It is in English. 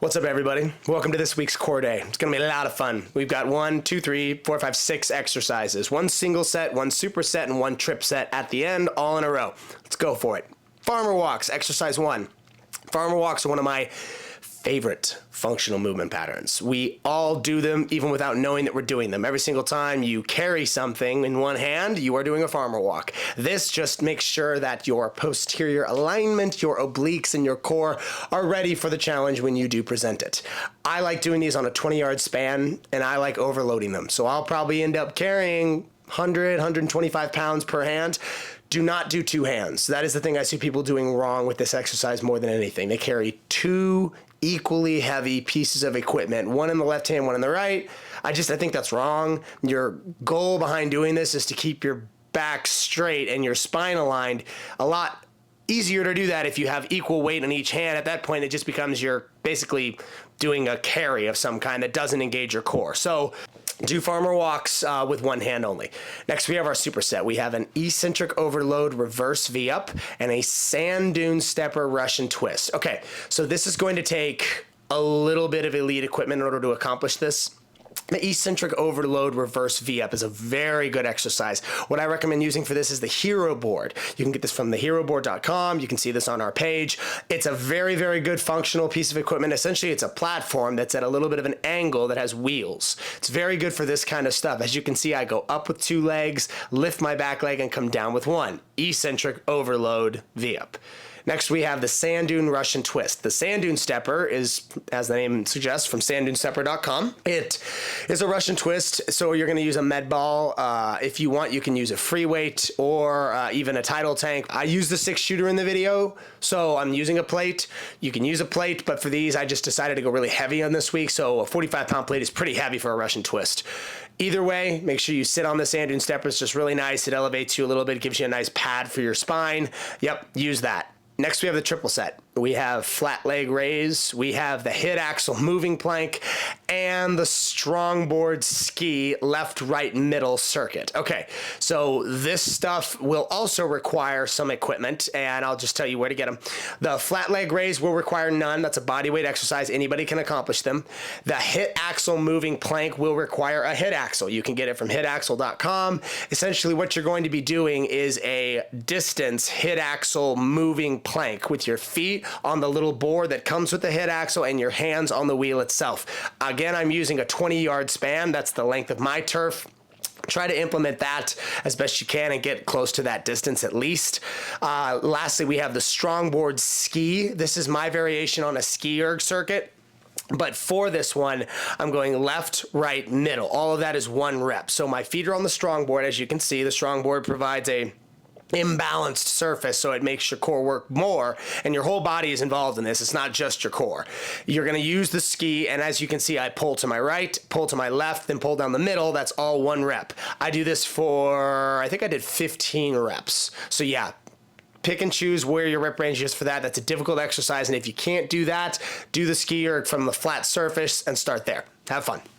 What's up, everybody? Welcome to this week's core day. It's gonna be a lot of fun. We've got 1, 2, 3, 4, 5, 6 exercises. One single set, one super set, and one trip set at the end, all in a row. Let's go for it. Farmer walks, exercise 1. Farmer walks are one of my favorite functional movement patterns. We all do them even without knowing that we're doing them. Every single time you carry something in one hand, you are doing a farmer walk. This just makes sure that your posterior alignment, your obliques, and your core are ready for the challenge when you do present it. I like doing these on a 20-yard span, and I like overloading them. So I'll probably end up carrying 100, 125 pounds per hand. Do not do two hands. That is the thing I see people doing wrong with this exercise more than anything. They carry two equally heavy pieces of equipment, one in the left hand, one in the right. I think that's wrong. Your goal behind doing this is to keep your back straight and your spine aligned. A lot easier to do that if you have equal weight in each hand. At that point, it just becomes you're basically doing a carry of some kind that doesn't engage your core. So do farmer walks with one hand only. Next, we have our superset. We have an eccentric overload reverse V-up and a sand dune stepper Russian twist. Okay, so this is going to take a little bit of elite equipment in order to accomplish this. The eccentric overload reverse V-up is a very good exercise. What I recommend using for this is the hero board. You can get this from theheroboard.com. You can see this on our page. It's a very, very good functional piece of equipment. Essentially, it's a platform that's at a little bit of an angle that has wheels. It's very good for this kind of stuff. As you can see, I go up with two legs, lift my back leg, and come down with one. Eccentric overload V-up. Next, we have the sand dune Russian twist. The sand dune stepper is, as the name suggests, from sandunestepper.com. It is a Russian twist, so you're going to use a med ball. If you want, you can use a free weight or even a tidal tank. I use the 6-shooter in the video, so I'm using a plate. You can use a plate, but for these, I just decided to go really heavy on this week, so a 45-pound plate is pretty heavy for a Russian twist. Either way, make sure you sit on the sand dune stepper. It's just really nice. It elevates you a little bit, gives you a nice pad for your spine. Yep, use that. Next, we have the triple set. We have flat leg raise, we have the hit axle moving plank, and the strong board ski left, right, middle circuit. Okay, so this stuff will also require some equipment, and I'll just tell you where to get them. The flat leg raise will require none. That's a body weight exercise. Anybody can accomplish them. The hit axle moving plank will require a hit axle. You can get it from hitaxle.com. Essentially, what you're going to be doing is a distance hit axle moving plank with your feet on the little board that comes with the hit axle and your hands on the wheel itself. Again, I'm using a 20-yard span. That's the length of my turf. Try to implement that as best you can and get close to that distance at least. Lastly, we have the strong board ski. This is my variation on a ski erg circuit. But for this one, I'm going left, right, middle. All of that is one rep. So my feet are on the strong board. As you can see, the strong board provides a imbalanced surface, so it makes your core work more, and your whole body is involved in this. It's not just your core. You're going to use the ski, and as you can see, I pull to my right, pull to my left, then pull down the middle. That's all one rep. I do this for, I think I did 15 reps. So yeah, pick and choose where your rep range is for that. That's a difficult exercise, and if you can't do that, do the ski erg from the flat surface and start there. Have fun.